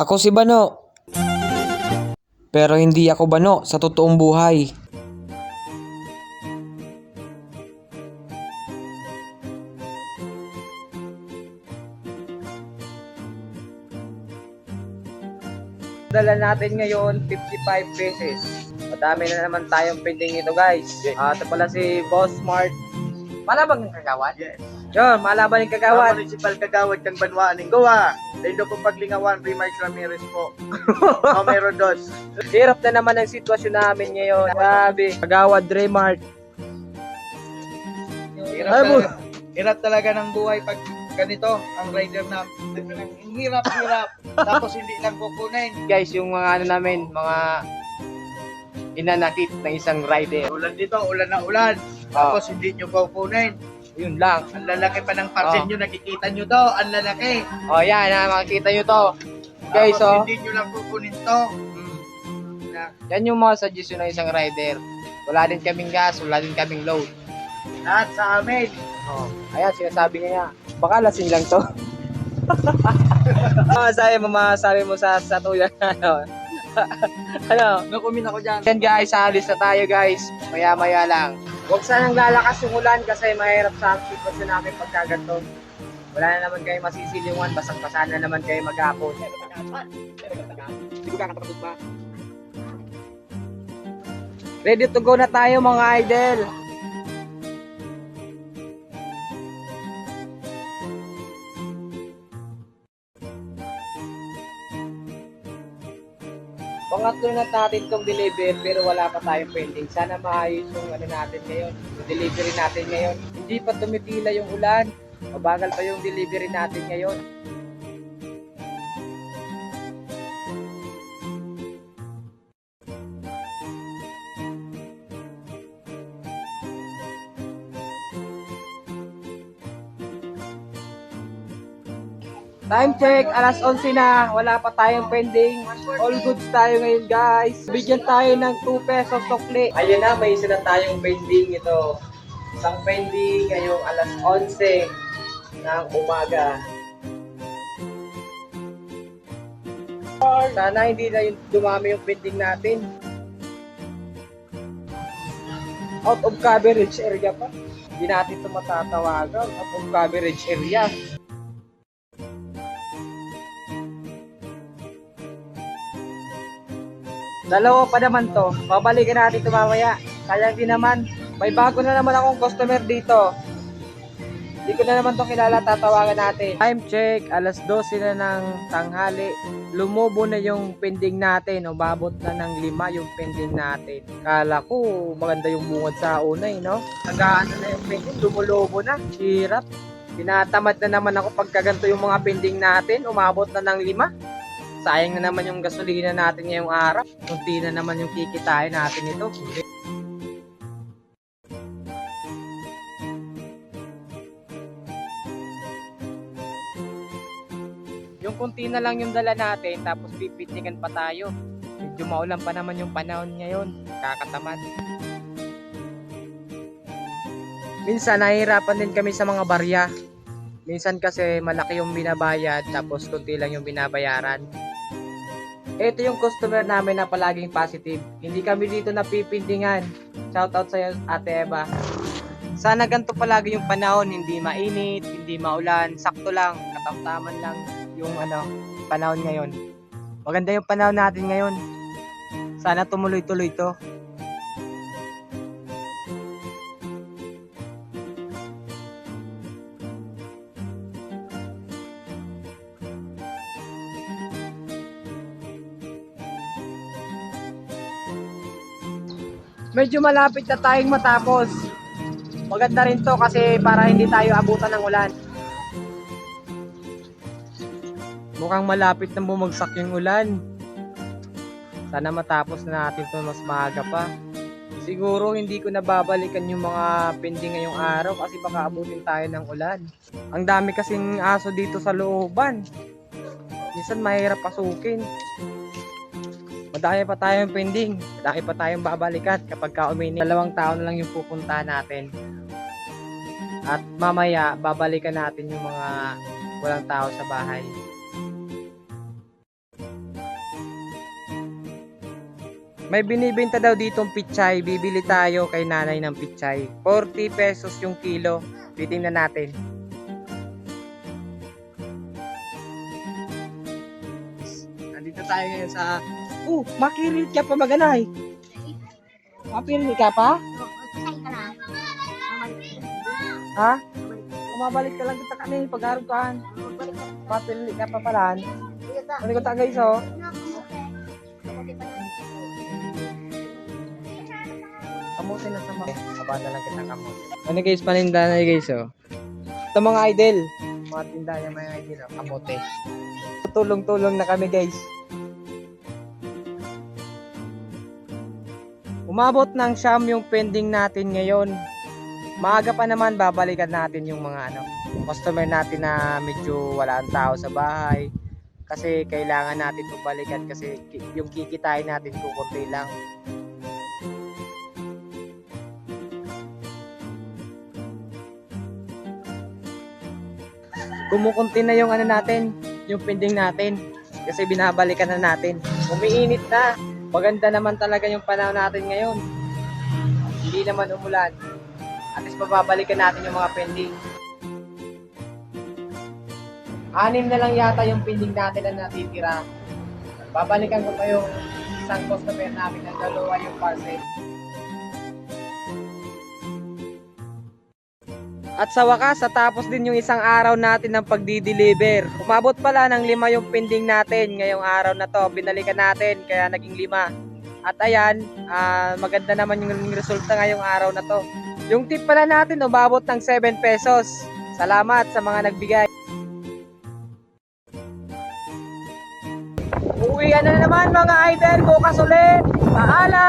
Ako si Bano, pero hindi ako Bano sa totoong buhay. Dala natin ngayon 55 pesos. Madami na naman tayong pending ito guys. Ito pala si Boss Smart. Malabang ng kagawad? Yes. Yun, malaban ng Kagawad. kagawad. Municipal Kagawad kang Banwaan ng Gawa. Dahil po paglingawan, Remarks Ramirez po. Numero 2. Hirap na naman ang sitwasyon namin ngayon. Grabe. Kagawad Remart. Hirap talaga ng buhay pag ganito ang rider na hirap. Tapos hindi lang kukunin. Guys, yung mga ano namin, mga inanakit ng isang rider. Ulan dito, ulan na ulan. Tapos hindi nyo kukunin. Yun lang. Ang lalaki pa ng parcel nyo, nakikita nyo to. Ang lalaki. O yan, makikita nyo to. Guys, Tapos hindi nyo lang kukunin to. Yan yung mga suggestion ng isang rider. Wala din kaming gas, wala din kaming load. Lahat sa amin. Ayan, sinasabi niya. Baka lasing lang to. Mamasabi mo sa tuyan. Ano? Nakumin ako dyan. Yan guys, alis na tayo guys. Maya-maya lang. Huwag sanang lalakas yung ulan kasi mahirap sa sitwasyon namin pagkaganto. Wala na naman kayo masisilingan, basang-basa na naman kayo mag-aapon. Hindi ko kakatapos ba? Ready to go na tayo mga idol. Pangatlo na natin itong deliver pero wala pa tayong pending. Sana maayos yung ano natin ngayon, yung delivery natin ngayon. Hindi pa tumitila yung ulan. Mabagal pa yung delivery natin ngayon. Time check, alas 11 na, wala pa tayong pending. All goods tayo ngayon guys. Bigyan tayo ng 2 pesos sukli. Ayun na, may isa na tayong pending ito. Isang pending ngayong alas 11 ng umaga. Sana hindi na yung dumami yung pending natin. Out of coverage area pa. Hindi natin ito matatawagan. Out of coverage area. Dalawa pa naman to. Babalikan natin ito mamaya. Sayang din naman. May bago na naman akong customer dito. Hindi ko na naman to kilala. Tatawagan natin. Time check. Alas 12 na ng tanghali. Lumubo na yung pending natin. Umabot na ng 5 yung pending natin. Kala ko maganda yung bungad sa unay, no? Nagaano na yung pending. Lumulobo na. Hirap. Tinatamad na naman ako pagkaganto yung mga pending natin. Umabot na ng 5. Sayang na naman yung gasolina natin ngayong araw. Kunti na naman yung kikitain natin ito. Yung kunti na lang yung dala natin, tapos pipitikan pa tayo. Medyo maulan pa naman yung panahon ngayon. Kakatamad. Minsan nahihirapan din kami sa mga barya. Minsan kasi malaki yung binabayad, tapos kunti lang yung binabayaran. Ito yung customer namin na palaging positive. Hindi kami dito napipindingan. Shoutout sa'yo, Ate Eva. Sana ganito palagi yung panahon. Hindi mainit, hindi maulan. Sakto lang, katamtaman lang yung panahon ngayon. Maganda yung panahon natin ngayon. Sana tumuloy-tuloy to. Medyo malapit na tayong matapos. Maganda rin to kasi para hindi tayo abutan ng ulan. Mukhang malapit na bumagsak yung ulan. Sana matapos na natin to mas maaga pa. Siguro hindi ko na babalikan yung mga pending ngayong araw kasi baka abutin tayo ng ulan. Ang dami kasing aso dito sa looban. Minsan mahirap pasukin. Madami pa tayong pending. Madami pa tayong babalikan kapag ka-uminit. 2 tao na lang yung pupunta natin. At mamaya, babalikan natin yung mga walang tao sa bahay. May binibenta daw ditong pichay. Bibili tayo kay nanay ng pichay. 40 pesos yung kilo. Titingnan natin. Nandito tayo ngayon sa... makirilit ka pa maganay. Makirilit ka pa? Ha? Kumabalik ka lang kita kanil pag-arog ka. Makirilit ka pa pala. Ano ko ta guys oh? Kamuti na sa mga. Kabata lang kita kamuti. Ano guys, paninda na guys oh. Ito mga idol. Mga tinda yung mga idol oh. Kamuti. Tulong-tulong na kami guys. Umabot ng siyam yung pending natin ngayon. Maaga pa naman babalikan natin yung mga customer natin na medyo wala ang tao sa bahay. Kasi kailangan natin balikan kasi yung kikitain natin kukunti lang. Kumukunti na yung natin, yung pending natin. Kasi binabalikan na natin. Umiinit na. Maganda naman talaga yung panahon natin ngayon. Hindi naman umulan. At least mababalikan natin yung mga pending. 6 na lang yata yung pending natin na natitira. Babalikan ko pa yung isang customer namin na dalawa yung parcel. At sa wakas, natapos din yung isang araw natin ng pagdi-deliver. Umabot pala ng 5 yung pending natin ngayong araw na to. Binalikan natin, kaya naging 5. At ayan, maganda naman yung resulta ngayong araw na to. Yung tip pala natin, umabot ng 7 pesos. Salamat sa mga nagbigay. Uwian na naman mga idol, bukas ulit. Paalam!